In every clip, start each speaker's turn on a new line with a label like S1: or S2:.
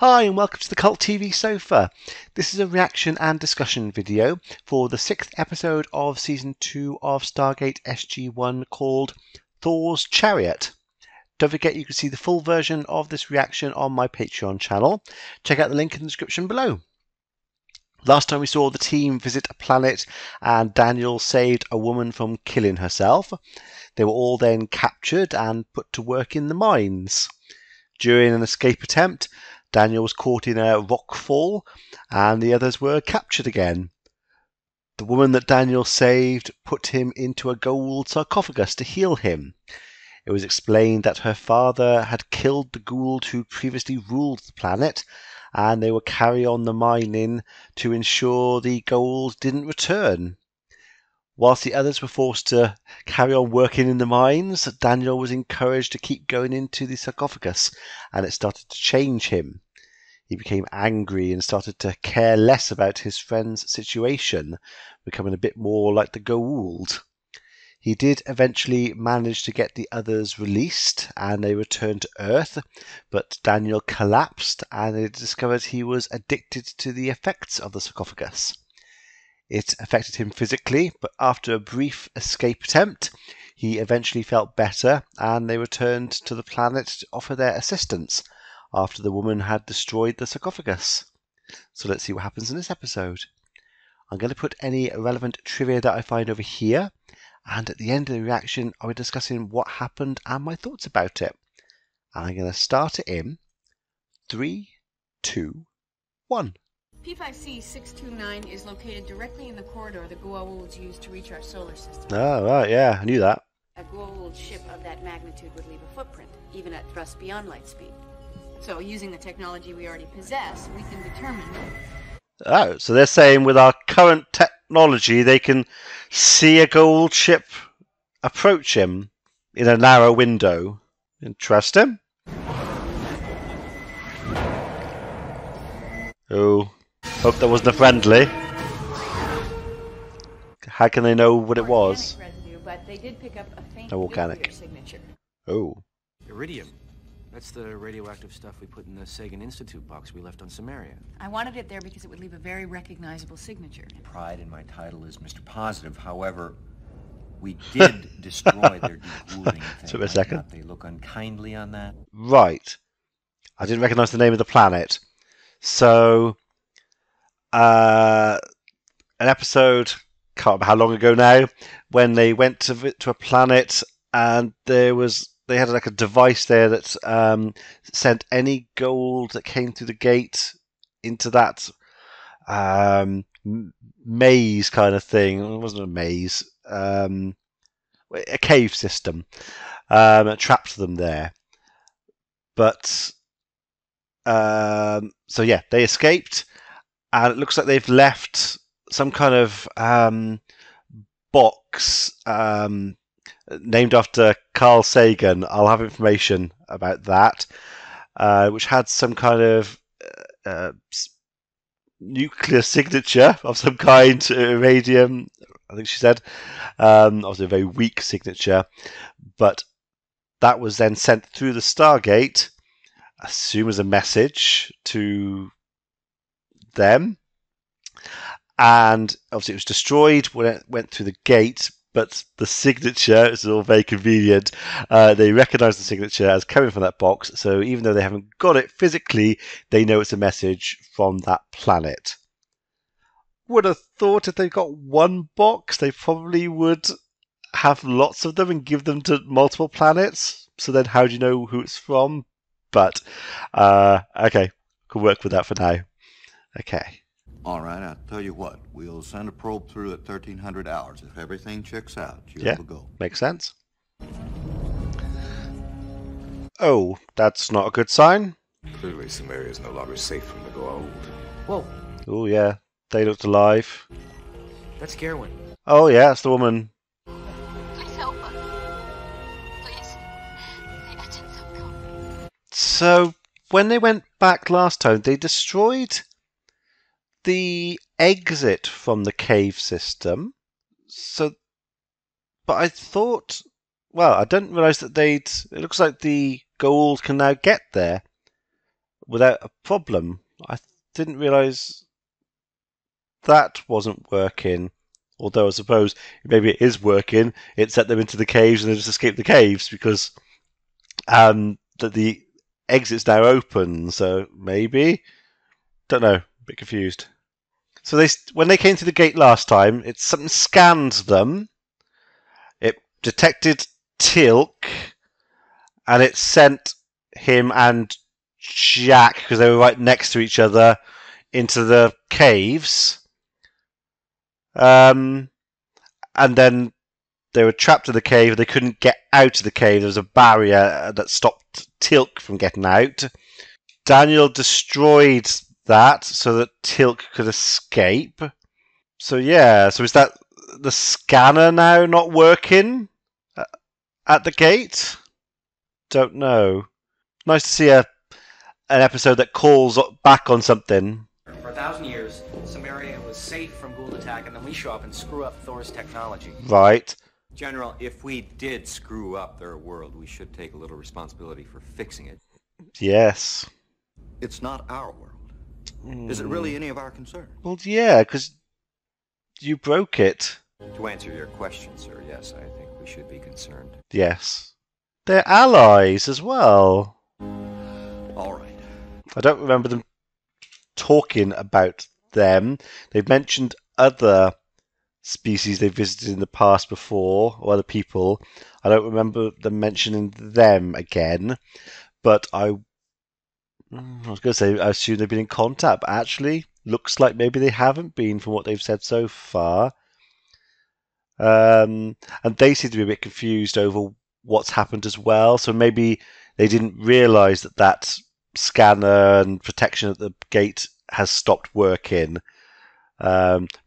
S1: Hi and welcome to the Cult TV Sofa. This is a reaction and discussion video for the 6th episode of Season 2 of Stargate SG1 called Thor's Chariot. Don't forget you can see the full version of this reaction on my Patreon channel. Check out the link in the description below. Last time we saw the team visit a planet and Daniel saved a woman from killing herself. They were all then captured and put to work in the mines. During an escape attempt, Daniel was caught in a rock fall and the others were captured again. The woman that Daniel saved put him into a gold sarcophagus to heal him. It was explained that her father had killed the Goa'uld who previously ruled the planet, and they would carry on the mining to ensure the Goa'uld didn't return. Whilst the others were forced to carry on working in the mines, Daniel was encouraged to keep going into the sarcophagus, and it started to change him. He became angry and started to care less about his friend's situation, becoming a bit more like the Goa'uld. He did eventually manage to get the others released, and they returned to Earth, but Daniel collapsed, and they discovered he was addicted to the effects of the sarcophagus. It affected him physically, but after a brief escape attempt, he eventually felt better and they returned to the planet to offer their assistance after the woman had destroyed the sarcophagus. So let's see what happens in this episode. I'm going to put any relevant trivia that I find over here, and at the end of the reaction I'll be discussing what happened and my thoughts about it. And I'm going to start it in 3, 2, 1.
S2: P5C-629 is located directly in the corridor the Goa'ulds use to reach our solar system.
S1: Oh, right, yeah, I knew that.
S2: A Goa'uld ship of that magnitude would leave a footprint, even at thrust beyond light speed. So, using the technology we already possess, we can determine...
S1: Oh, so they're saying with our current technology they can see a Goa'uld ship approach him in a narrow window. Interesting. Oh. Hope that wasn't a friendly. How can they know what it was?
S2: Residue, but they did pick up a faint
S1: organic
S2: signature.
S1: Oh.
S3: Iridium. That's the radioactive stuff we put in the Sagan Institute box we left on Samaria.
S2: I wanted it there because it would leave a very recognizable signature.
S4: Pride in my title is Mr. Positive. However, we did destroy their decooling thing.
S1: Took a second.
S4: They look unkindly on that.
S1: Right. I didn't recognize the name of the planet. So, an episode, can't remember how long ago now, when they went to a planet and they had like a device there that sent any Goa'uld that came through the gate into that maze kind of thing. It wasn't a maze, a cave system. It trapped them there. But so yeah, they escaped, and it looks like they've left some kind of box named after Carl Sagan. I'll have information about that, which had some kind of nuclear signature of some kind, radium, I think she said. Obviously a very weak signature, but that was then sent through the Stargate, I assume as a message to them, and obviously it was destroyed when it went through the gate, but the signature is all very convenient. They recognise the signature as coming from that box, so even though they haven't got it physically, they know it's a message from that planet. Would have thought if they got one box, they probably would have lots of them and give them to multiple planets. So then how do you know who it's from? But, okay, could work with that for now. Okay.
S5: All right, I'll tell you what. We'll send a probe through at 1300 hours. If everything checks out, you'll go.
S1: Makes sense. Oh, that's not a good sign.
S6: Clearly, Samaria is no longer safe from the Goa'uld.
S3: Whoa,
S1: Oh, yeah. They looked alive.
S3: that's Gerwin.
S1: Oh, yeah, that's the woman.
S7: Please help us. Please. The engines have gone.
S1: So, when they went back last time, they destroyed the exit from the cave system. So, but I thought, well, I didn't realise that it looks like the Goa'uld can now get there. without a problem. I didn't realise that wasn't working. Although I suppose maybe it is working. It set them into the caves and they just escaped the caves because that the exit's now open. So maybe, don't know. A bit confused. So when they came to the gate last time, something scanned them. It detected Tilk, and it sent him and Jack, because they were right next to each other, into the caves. And then they were trapped in the cave. They couldn't get out of the cave. There was a barrier that stopped Tilk from getting out. Daniel destroyed that so that Tilk could escape. So yeah, so is that the scanner now not working at the gate? Don't know. Nice to see an episode that calls back on something.
S3: For 1,000 years, Samaria was safe from Gould attack, and then we show up and screw up Thor's technology.
S1: Right.
S4: General, if we did screw up their world, we should take a little responsibility for fixing it.
S1: Yes.
S5: It's not our world. Is it really any of our concern?
S1: Well, yeah, because you broke it.
S4: To answer your question, sir, yes, I think we should be concerned.
S1: Yes. They're allies as well.
S5: All right.
S1: I don't remember them talking about them. They've mentioned other species they've visited in the past before, or other people. I don't remember them mentioning them again, but I was going to say I assume they've been in contact, but actually looks like maybe they haven't been from what they've said so far. And they seem to be a bit confused over what's happened as well, so maybe they didn't realise that scanner and protection at the gate has stopped working.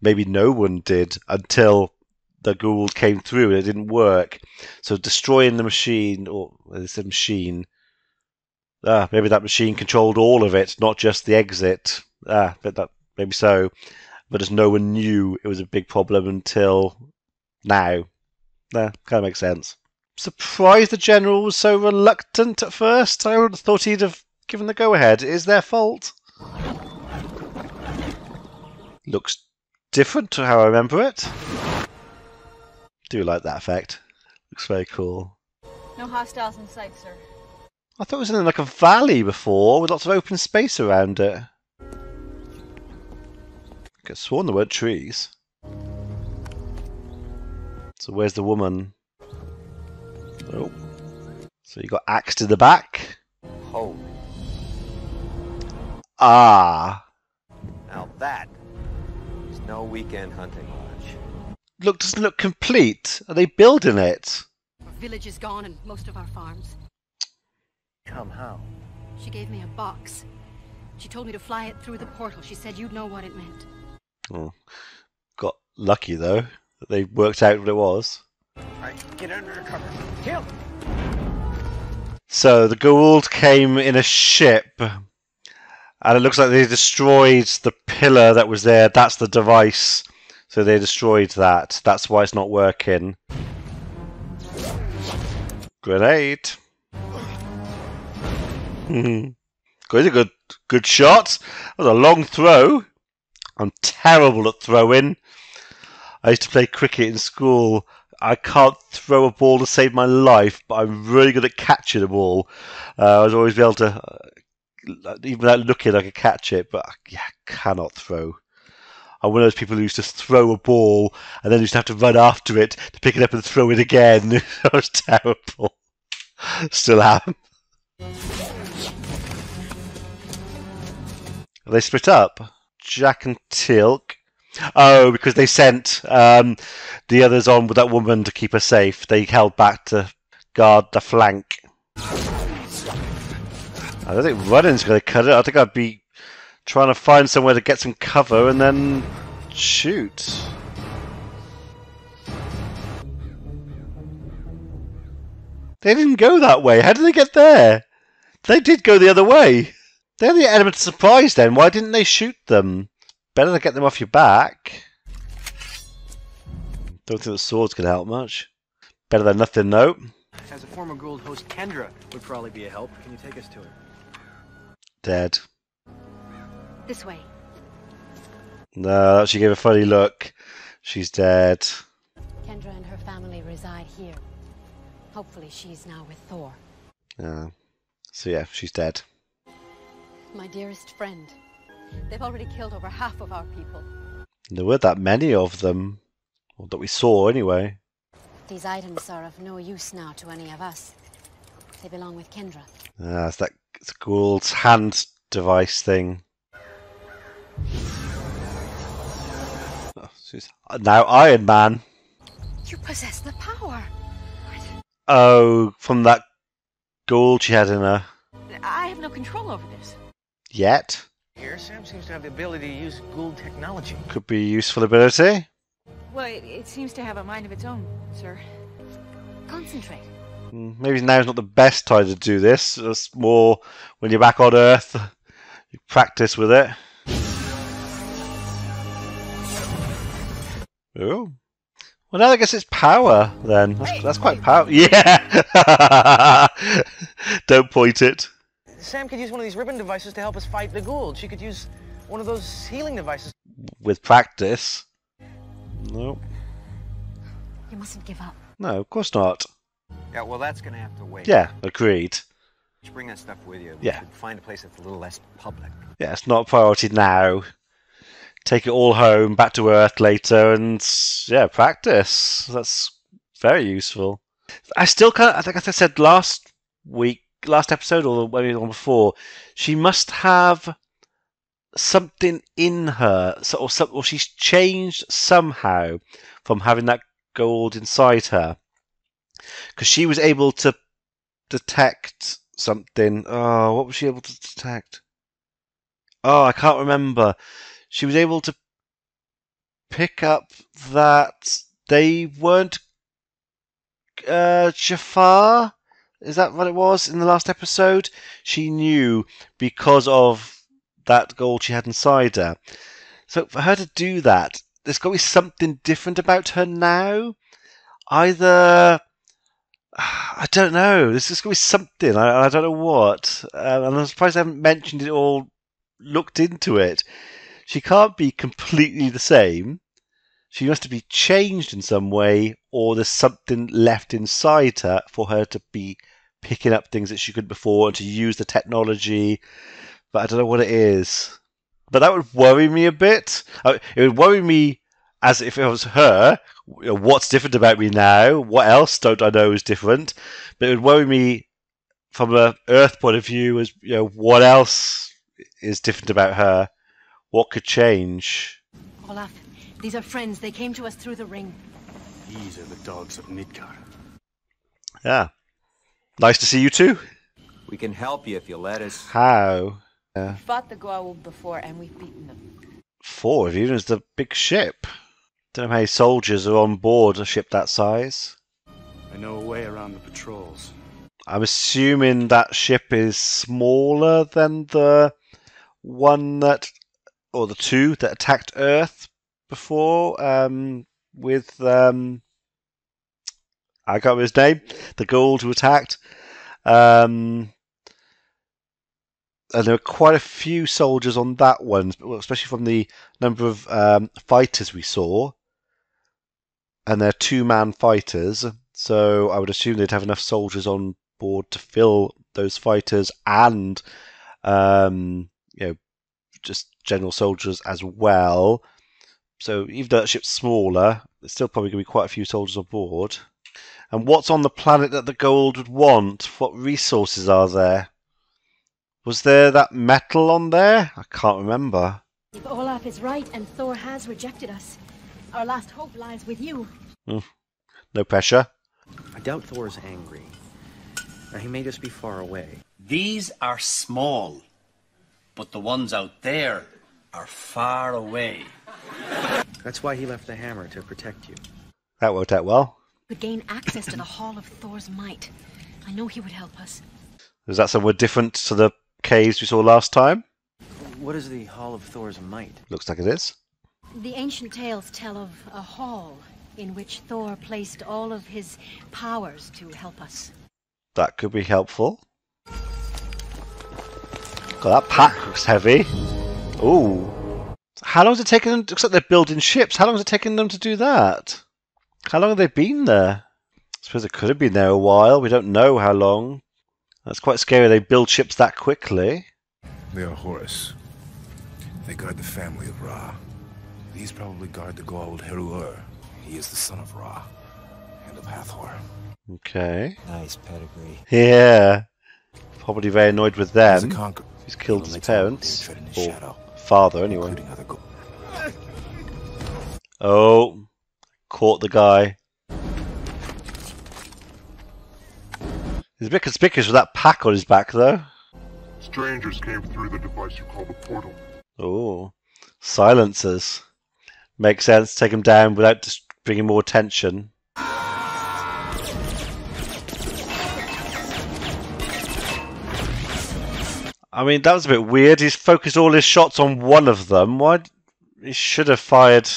S1: Maybe no one did until the Gould came through and it didn't work. So destroying the machine, or it's a machine, maybe that machine controlled all of it, not just the exit. But that maybe so. But as no one knew it was a big problem until now. Kind of makes sense. Surprised the general was so reluctant at first. I would have thought he'd have given the go-ahead. It is their fault. Looks different to how I remember it. Do like that effect. Looks very cool.
S2: No hostiles in sight, sir.
S1: I thought it was in like a valley before with lots of open space around it. I could have sworn there weren't trees. So where's the woman? Oh. So you got axed in the back.
S4: Holy.
S1: Ah.
S4: Now that is no weekend hunting lodge.
S1: Doesn't look complete. Are they building it?
S2: Our village is gone and most of our farms.
S4: Come how?
S2: She gave me a box. She told me to fly it through the portal. She said you'd know what it meant.
S1: Oh. Got lucky though that they worked out what it was.
S4: Alright, get under cover. Kill!
S1: So the Gould came in a ship, and it looks like they destroyed the pillar that was there. That's the device. So they destroyed that. That's why it's not working. Grenade. Quite a good shot. That was a long throw. I'm terrible at throwing. I used to play cricket in school. I can't throw a ball to save my life, but I'm really good at catching a ball. I was always able to, even without looking, I could catch it, but I cannot throw. I'm one of those people who used to throw a ball and then used to have to run after it to pick it up and throw it again. That was terrible. Still am. They split up. Jack and Tilk. Oh, because they sent the others on with that woman to keep her safe. They held back to guard the flank. I don't think running's going to cut it. I think I'd be trying to find somewhere to get some cover and then shoot. They didn't go that way. How did they get there? They did go the other way. They're the element of surprise then. Why didn't they shoot them? Better to get them off your back. Don't think the sword's going to help much. Better than nothing, though.
S3: As a former Gould host, Kendra would probably be a help. Can you take us to her?
S1: Dead.
S2: This way.
S1: No, she gave a funny look. She's dead.
S8: Kendra and her family reside here. Hopefully she's now with Thor.
S1: Yeah. So yeah, she's dead.
S8: My dearest friend. They've already killed over half of our people.
S1: There weren't that many of them. Or that we saw, anyway.
S8: These items are of no use now to any of us. They belong with Kendra.
S1: It's that Gould's hand device thing. Oh, she's now Iron Man.
S8: You possess the power.
S1: Oh, from that Gould she had in her.
S2: I have no control over this.
S1: Yet.
S3: Here, Sam seems to have the ability to use Gould technology.
S1: Could be a useful ability.
S2: Well, it seems to have a mind of its own, sir.
S8: Concentrate.
S1: Maybe now's not the best time to do this. It's more when you're back on Earth. You practice with it. Oh. Well, now I guess it's power, then. That's quite powerful. Yeah! Don't point it.
S3: Sam could use one of these ribbon devices to help us fight the Gould. She could use one of those healing devices.
S1: With practice. No.
S8: You mustn't give up.
S1: No, of course not.
S4: Yeah, well, that's gonna have to wait.
S1: Yeah, agreed.
S4: Just bring that stuff with you.
S1: Yeah.
S4: We should find a place that's a little less public.
S1: Yeah, it's not a priority now. Take it all home, back to Earth later, and yeah, practice. That's very useful. I still can't. I think, as I said last episode, or maybe the one before, she must have something in her, or she's changed somehow from having that Gould inside her, because she was able to detect something. Oh, what was she able to detect? Oh, I can't remember. She was able to pick up that they weren't Jafar. Is that what it was in the last episode? She knew because of that Gould she had inside her. So for her to do that, there's got to be something different about her now. Either, I don't know. There's got to be something. I don't know what. And I'm surprised I haven't mentioned it or looked into it. She can't be completely the same. She must be changed in some way, or there's something left inside her for her to be picking up things that she couldn't before and to use the technology. But I don't know what it is. But that would worry me a bit. It would worry me as if it was her. You know, what's different about me now? What else don't I know is different? But it would worry me from an Earth point of view as, you know, what else is different about her? What could change?
S8: Olaf, these are friends. They came to us through the ring.
S9: These are the dogs of Midgard.
S1: Yeah. Nice to see you too.
S4: We can help you if you let us.
S1: How?
S2: We fought the Goa'uld before, and we've beaten them.
S1: 4 of you. There's the big ship. Don't know how many soldiers are on board a ship that size.
S9: I know a way around the patrols.
S1: I'm assuming that ship is smaller than the one that, or the 2 that attacked Earth before, with, I can't remember his name, the Goa'uld who attacked. And there were quite a few soldiers on that one, especially from the number of fighters we saw. And they're 2-man fighters, so I would assume they'd have enough soldiers on board to fill those fighters and, you know, just general soldiers as well. So even though that ship's smaller, there's still probably going to be quite a few soldiers on board. And what's on the planet that the Goa'uld would want? What resources are there? Was there that metal on there? I can't remember.
S8: If Olaf is right and Thor has rejected us, our last hope lies with you.
S1: No pressure.
S3: I doubt Thor's angry. Now, he may just be far away.
S10: These are small, but the ones out there are far away.
S3: That's why he left the hammer, to protect you.
S1: That worked out well.
S8: Could gain access to the Hall of Thor's might. I know he would help us.
S1: Is that somewhere different to the caves we saw last time?
S3: What is the Hall of Thor's might?
S1: Looks like it is.
S8: The ancient tales tell of a hall in which Thor placed all of his powers to help us.
S1: That could be helpful. God, that pack looks heavy. Ooh. How long has it taken them? Looks like they're building ships. How long has it taken them to do that? How long have they been there? I suppose it could have been there a while. We don't know how long. That's quite scary. They build ships that quickly.
S6: They are Horus. They guard the family of Ra. These probably guard the gold Heru'ur. He is the son of Ra and of Hathor.
S1: Okay.
S4: Nice pedigree.
S1: Yeah. Probably very annoyed with them.
S6: He's
S1: killed his parents. Or father, anyway. Oh. Caught the guy. He's a bit conspicuous with that pack on his back, though.
S11: Strangers came through the device you call the portal.
S1: Oh. Silencers. Makes sense. Take him down without just bringing more attention. I mean, that was a bit weird. He's focused all his shots on one of them. Why? He should have fired.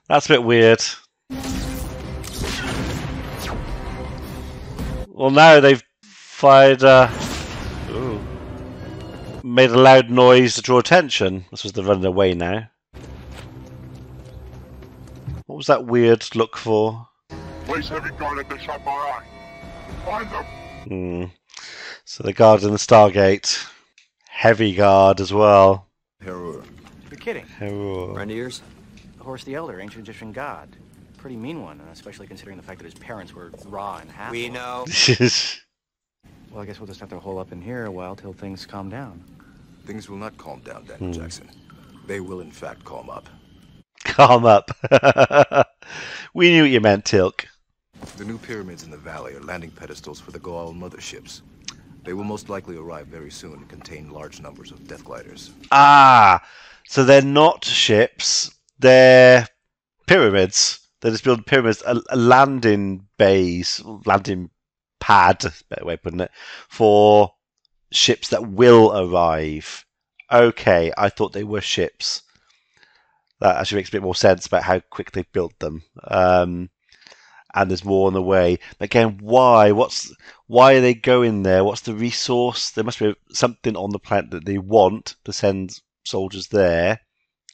S1: That's a bit weird. Well, now they've fired. Ooh. Made a loud noise to draw attention. This was the running away now. What was that weird look for?
S11: Place heavy guard at the shop eye. Find them.
S1: So the guard in the Stargate. Heavy guard as well.
S3: You're kidding.
S4: Friend of yours?
S3: Horus the Elder, ancient Egyptian god. Pretty mean one, especially considering the fact that his parents were Ra and Hathor.
S4: We know.
S3: Well, I guess we'll just have to hole up in here a while till things calm down.
S6: Things will not calm down, Daniel Jackson. They will, in fact, calm up.
S1: Calm up. We knew what you meant, Tilk.
S6: The new pyramids in the valley are landing pedestals for the Goa'uld motherships. They will most likely arrive very soon and contain large numbers of death gliders.
S1: Ah, so they're not ships, they're pyramids. They're just building pyramids, a landing base, landing pad, better way of putting it, for ships that will arrive. Okay, I thought they were ships. That actually makes a bit more sense about how quick they built them. And there's more on the way. Again, why? Why are they going there? What's the resource? There must be something on the planet that they want to send soldiers there.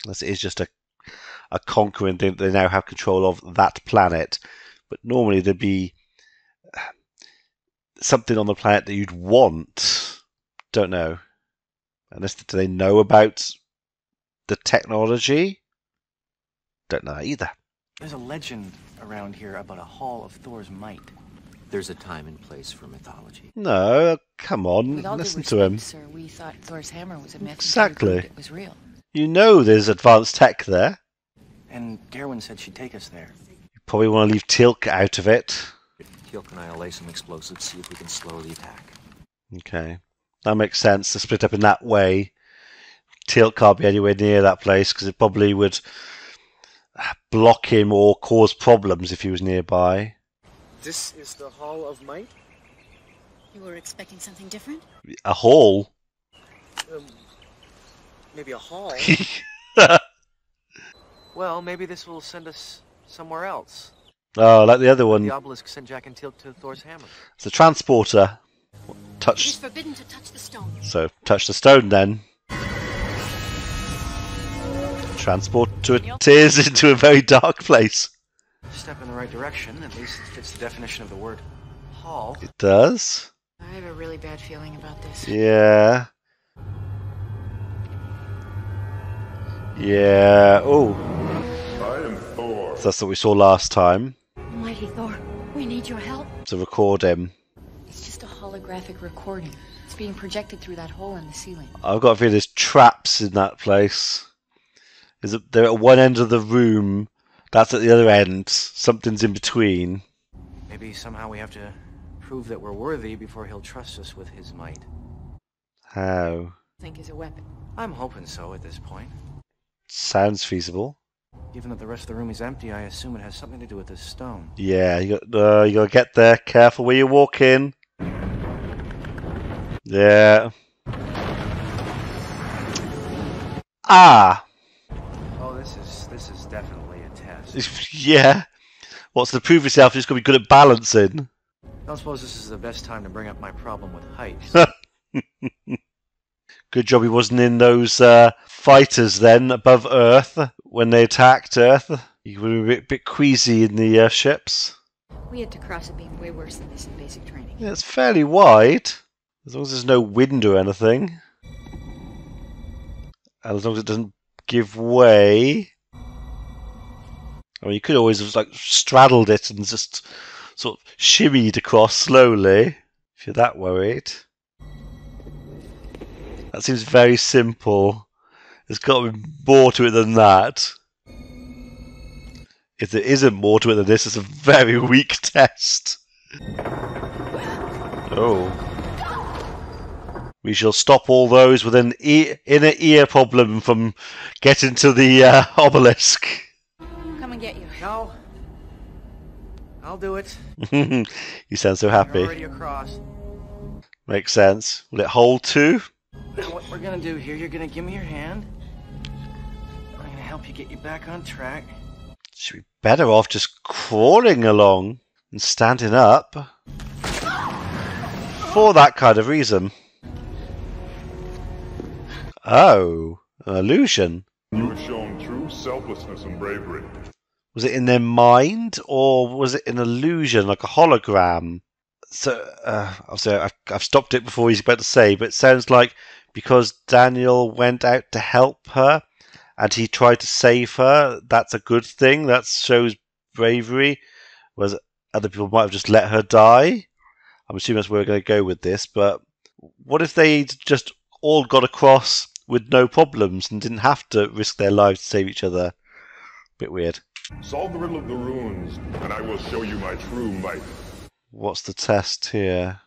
S1: Unless it is just a conquering thing that they now have control of that planet. But normally there'd be something on the planet that you'd want. Don't know. Unless do they know about the technology? Don't know either.
S3: There's a legend around here about a hall of Thor's might.
S4: There's a time and place for mythology.
S1: No, come on,
S2: With all due
S1: listen
S2: respect,
S1: to him.
S2: sir, we thought Thor's hammer was a myth.
S1: Exactly.
S2: It was real.
S1: You know there's advanced tech there.
S3: And Gerwin said she'd take us there.
S1: You probably want to leave Tilk out of it.
S4: Tilk and I'll lay some explosives, see if we can slow the attack.
S1: Okay. That makes sense to split up in that way. Tilk can't be anywhere near that place because it probably would block him or cause problems if he was nearby.
S12: This is the Hall of Might?
S8: You were expecting something different?
S1: A hall?
S12: Maybe a hall?
S3: Well, maybe this will send us somewhere else.
S1: Oh, like the other one.
S3: The obelisk sent Jack and Tilk to Thor's hammer.
S1: It's a transporter.
S8: It is
S1: Touch.
S8: forbidden to touch the stone.
S1: So, touch the stone then. Transport to a tears into a very dark place.
S3: Step in the right direction, at least it fits the definition of the word hall.
S1: It does.
S2: I have a really bad feeling about this.
S1: Yeah. Yeah. Oh.
S11: I am Thor.
S1: So that's what we saw last time.
S8: Mighty Thor, we need your help.
S1: To record him.
S2: It's just a holographic recording. It's being projected through that hole in the ceiling.
S1: I've got a feeling there's traps in that place. They're at one end of the room. That's at the other end. Something's in between.
S3: Maybe somehow we have to prove that we're worthy before he'll trust us with his might.
S1: How?
S2: Think is a weapon.
S3: I'm hoping so at this point.
S1: Sounds feasible.
S3: Given that the rest of the room is empty, I assume it has something to do with this stone.
S1: Yeah, you gotta get there. Careful where you walk in. Yeah. Ah.
S3: Oh, this is definitely a test.
S1: Yeah. What's to prove yourself? You're just gonna be good at balancing.
S3: I don't suppose this is the best time to bring up my problem with height.
S1: Good job he wasn't in those fighters then above Earth when they attacked Earth. He would have been a bit queasy in the ships.
S2: We had to cross a beam way worse than this in basic training.
S1: Yeah, it's fairly wide, as long as there's no wind or anything. And as long as it doesn't give way. I mean, you could always have like straddled it and just sort of shimmied across slowly, if you're that worried. That seems very simple. There's got to be more to it than that. If there isn't more to it than this, it's a very weak test. Oh. We shall stop all those with an inner ear problem from getting to the obelisk.
S2: Come and get you.
S3: No. I'll do it.
S1: You sound so happy.
S3: You're already across.
S1: Makes sense. Will it hold too?
S3: Now what we're gonna do here, you're gonna give me your hand. I'm gonna help you get you back on track.
S1: Should be better off just crawling along and standing up. For that kind of reason. Oh, an illusion.
S11: You have shown true selflessness and bravery.
S1: Was it in their mind, or was it an illusion, like a hologram? So, obviously, I've stopped it before he's about to say, but it sounds like because Daniel went out to help her, and he tried to save her, that's a good thing. That shows bravery. Whereas other people might have just let her die. I'm assuming that's where we're going to go with this, but what if they just all got across with no problems and didn't have to risk their lives to save each other? Bit weird.
S11: Solve the riddle of the runes, and I will show you my true might.
S1: What's the test here?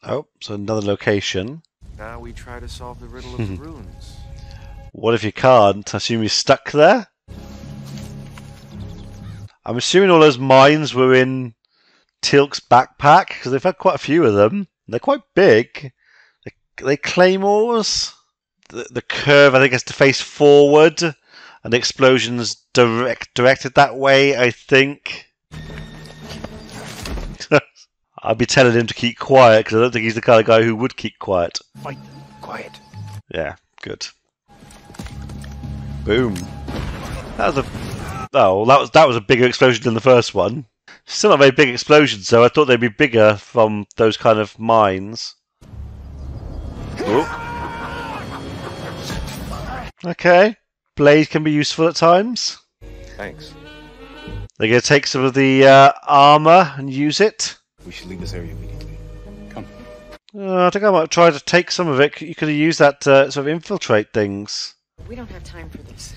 S1: Oh, so another location.
S3: Now we try to solve the riddle of the runes.
S1: What if you can't? I assume you're stuck there? I'm assuming all those mines were in Tilk's backpack, because they've had quite a few of them. They're quite big. Are they claymores? The curve, I think, has to face forward, and the explosion's directed that way, I think. I'll be telling him to keep quiet, because I don't think he's the kind of guy who would keep quiet.
S6: Fight. Quiet.
S1: Yeah, good. Boom. That was a bigger explosion than the first one. Still not a very big explosion, so I thought they'd be bigger from those kind of mines. Ooh. Okay. Blade can be useful at times.
S6: Thanks.
S1: They're going to take some of the armor and use it.
S6: We should leave this area immediately. Come.
S1: I think I might try to take some of it. You could have used that sort of infiltrate things.
S2: We don't have time for this.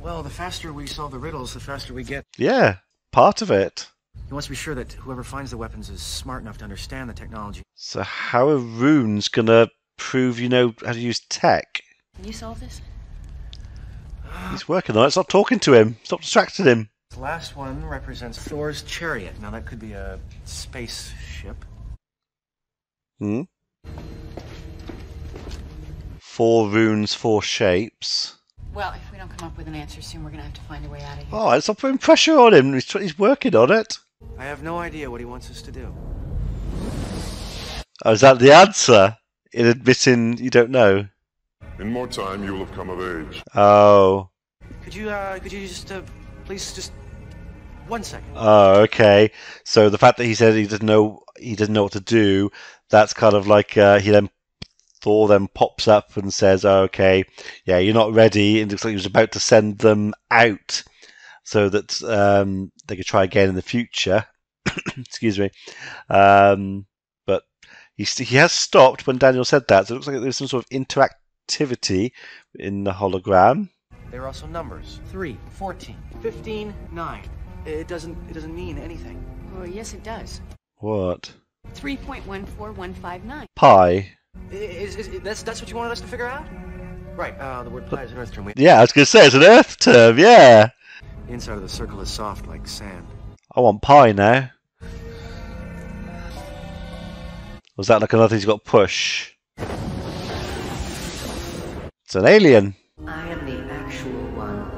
S3: Well, the faster we solve the riddles, the faster we get.
S1: Yeah, part of it.
S3: He wants to be sure that whoever finds the weapons is smart enough to understand the technology.
S1: So how are runes going to prove you know how to use tech?
S2: Can you solve this?
S1: He's working on it. Stop talking to him. Stop distracting him.
S3: The last one represents Thor's Chariot. Now that could be a spaceship.
S1: 4 runes, 4 shapes.
S2: Well, if we don't come up with an answer soon, we're going to have to find a way out of here.
S1: Oh, stop putting pressure on him. He's working on it.
S3: I have no idea what he wants us to do.
S1: Oh, is that the answer? In admitting you don't know?
S11: In more time, you will have come of age.
S1: Oh.
S3: Could you just, please, just 1 second?
S1: Oh, okay. So the fact that he said he didn't know what to do, that's kind of like Thor then pops up and says, oh, okay, yeah, you're not ready. And it looks like he was about to send them out so that they could try again in the future. Excuse me. But he has stopped when Daniel said that, so it looks like there's some sort of interactivity in the hologram.
S3: There are also numbers. 3, 14, 15, 9. It doesn't mean anything.
S2: Oh, yes, it does.
S1: What?
S2: 3.14159.
S1: Pi.
S3: That's what you wanted us to figure out? Right, the word pi is an earth term.
S1: Yeah, I was going to say, it's an earth term, yeah.
S3: The inside of the circle is soft like sand.
S1: I want pi now. Was that like another thing he's got to push? It's an alien.
S13: I am the actual one,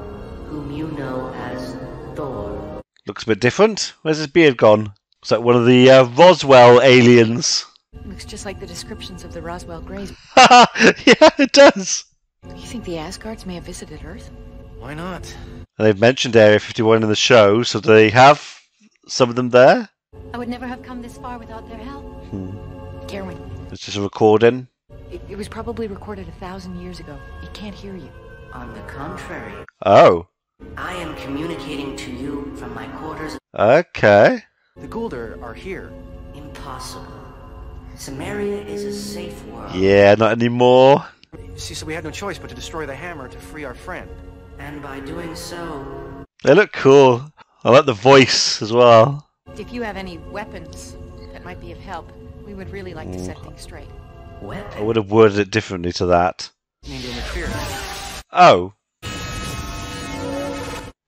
S13: whom you know as Thor.
S1: Looks a bit different. Where's his beard gone? It's like one of the Roswell aliens.
S2: Looks just like the descriptions of the Roswell Greys.
S1: Yeah, it does.
S2: You think the Asgards may have visited Earth?
S3: Why not?
S1: And they've mentioned Area 51 in the show, so do they have some of them there?
S8: I would never have come this far without their help.
S2: Gerwin,
S1: It's just a recording.
S2: it was probably recorded 1,000 years ago. It can't hear you.
S13: On the contrary,
S1: Oh,
S13: I am communicating to you from my quarters.
S1: okay.
S3: The Gould are here.
S13: Impossible. Samaria is a safe world.
S1: Yeah, not anymore.
S3: See, so we had no choice but to destroy the hammer to free our friend.
S13: And by doing so...
S1: They look cool. I like the voice as well.
S2: If you have any weapons that might be of help, we would really like to set things straight.
S13: Weapons?
S1: I would have worded it differently to that.
S3: Need to interfere.
S1: Oh.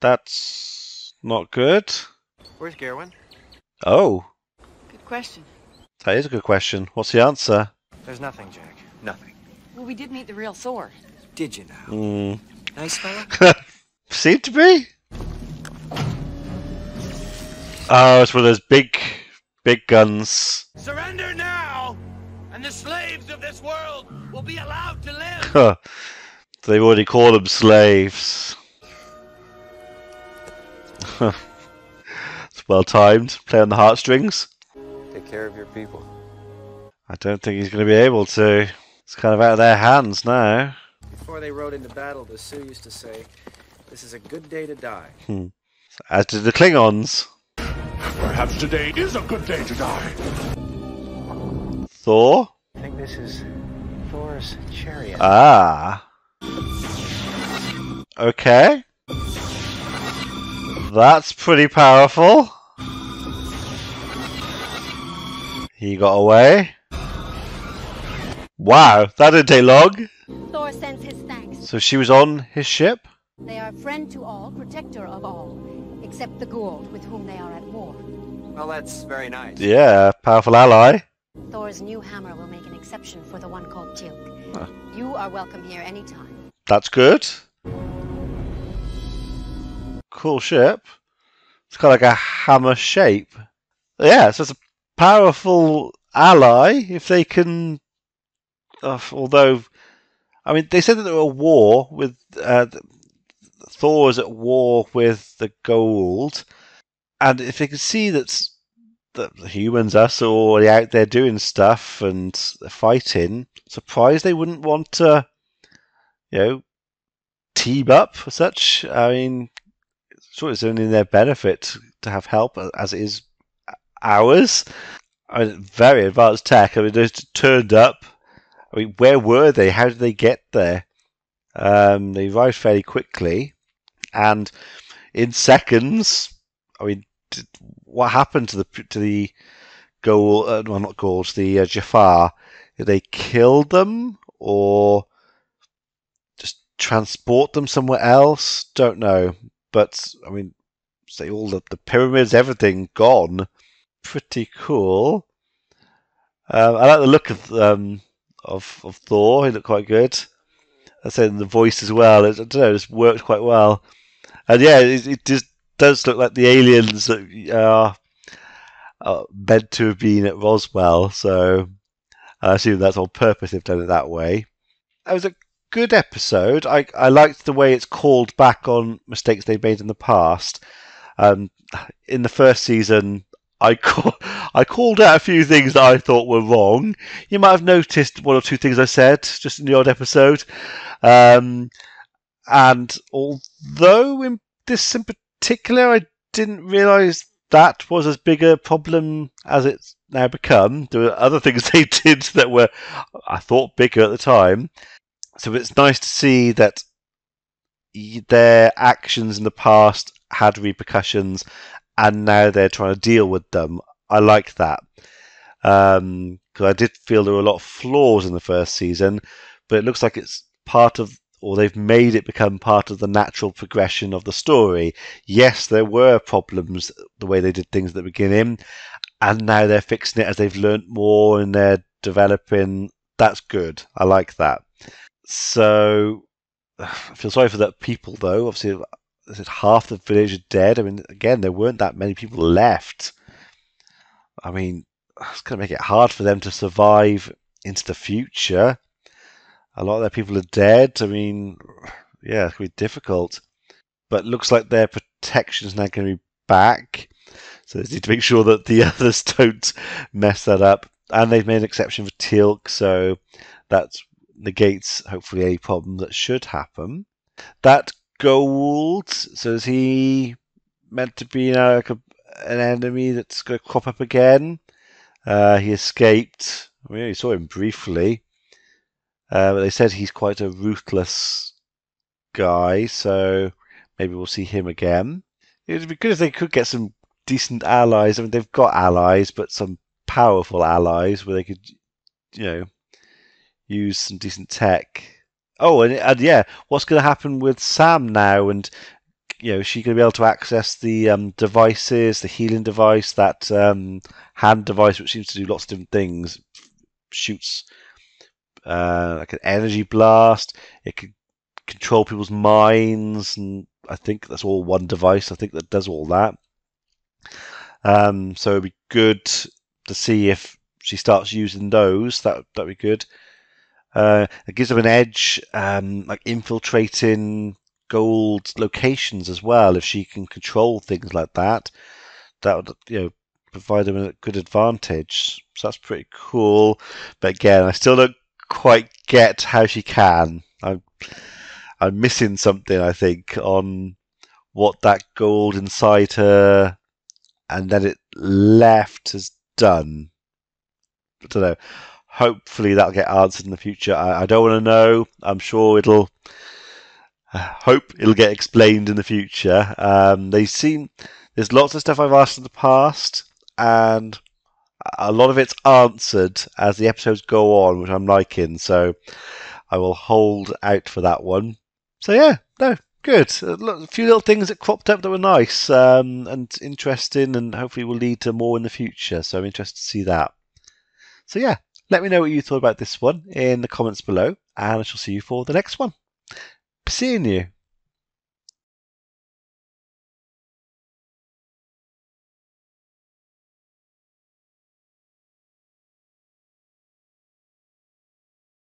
S1: That's not good.
S3: Where's Gerwin?
S1: Oh,
S2: Good question.
S1: that is a good question. What's the answer?
S3: There's nothing, Jack. Nothing.
S2: Well, we did meet the real Thor.
S3: Did you now?
S13: Nice fella?
S1: Seemed to be. Oh, it's one of those big guns.
S10: Surrender now, and the slaves of this world will be allowed to live.
S1: Huh. They've already called them slaves. It's well timed. Play on the heartstrings.
S3: Take care of your people.
S1: I don't think he's going to be able to. It's kind of out of their hands now.
S3: Before they rode into battle, the Sioux used to say, "This is a good day to die."
S1: As did the Klingons.
S11: Perhaps today is a good day to die.
S1: Thor?
S3: I think this is Thor's chariot.
S1: Ah. Okay. That's pretty powerful. He got away. Wow, that didn't take long.
S8: Thor sends his thanks.
S1: So she was on his ship?
S8: They are friend to all, protector of all, except the Goa'uld, with whom they are at war.
S3: Well, that's very nice.
S1: Yeah, powerful ally.
S8: Thor's new hammer will make an exception for the one called Jilk. You are welcome here anytime.
S1: That's good. Cool ship. It's got like a hammer shape. Yeah, so it's a powerful ally if they can. Although, I mean, they said that they were at war with. Thor's at war with the Goa'uld, and if they can see that the humans, us, are already out there doing stuff and fighting, surprised they wouldn't want to, team up for such. I mean, sure, it's only in their benefit to have help, as it is ours. I mean, very advanced tech. I mean, they just turned up. I mean, where were they? How did they get there? They arrived fairly quickly, and in seconds. I mean, what happened to the Goa'uld? Well, not Goa'uld, the Jafar. Did they kill them or just transport them somewhere else? Don't know. But I mean, say all the pyramids, everything gone. Pretty cool. I like the look of Thor. He looked quite good. I said the voice as well. I don't know, it just worked quite well. And yeah, it just does look like the aliens that are meant to have been at Roswell. So I assume that's on purpose. They've done it that way. That was a good episode. I liked the way it's called back on mistakes they've made in the past. In the first season, I called out a few things that I thought were wrong. You might have noticed one or two things I said just in the odd episode. And although in this in particular, I didn't realise that was as big a problem as it's now become. There were other things they did that were, I thought, bigger at the time. So it's nice to see that their actions in the past had repercussions, and now they're trying to deal with them. I like that. Because I did feel there were a lot of flaws in the first season, but it looks like it's part of, or they've made it become part of the natural progression of the story. Yes, there were problems the way they did things at the beginning, and now they're fixing it as they've learnt more and they're developing. That's good. I like that. So I feel sorry for that people, though. Obviously, half the village are dead. I mean, again, there weren't that many people left. I mean, it's going to make it hard for them to survive into the future. A lot of their people are dead. I mean, yeah, it's going to be difficult. But it looks like their protection is now going to be back. So they need to make sure that the others don't mess that up. And they've made an exception for Teal'c, so that negates, hopefully, any problem that should happen. That Gould, so is he meant to be like an enemy that's going to crop up again? He escaped. I mean, we saw him briefly. But they said he's quite a ruthless guy, so maybe we'll see him again. It would be good if they could get some decent allies. I mean, they've got allies, but some powerful allies where they could, use some decent tech. Oh, and yeah, what's going to happen with Sam now? And is she going to be able to access the devices, the healing device, that hand device, which seems to do lots of different things, shoots like an energy blast. It could control people's minds, and I think that's all one device. I think that does all that. So it'd be good to see if she starts using those. That'd be good. It gives them an edge, like infiltrating Gold locations as well. If she can control things like that, that would provide them a good advantage. So that's pretty cool. But again, I still don't quite get how she can. I'm missing something, I think, on what that Gold inside her and then it left has done. I don't know. Hopefully that'll get answered in the future. I don't want to know. I'm sure it'll. Hope it'll get explained in the future. There's lots of stuff I've asked in the past, and a lot of it's answered as the episodes go on, which I'm liking. So I will hold out for that one. So yeah, no, good. A few little things that cropped up that were nice and interesting, and hopefully will lead to more in the future. So I'm interested to see that. So yeah, let me know what you thought about this one in the comments below, and I shall see you for the next one. Seeing you.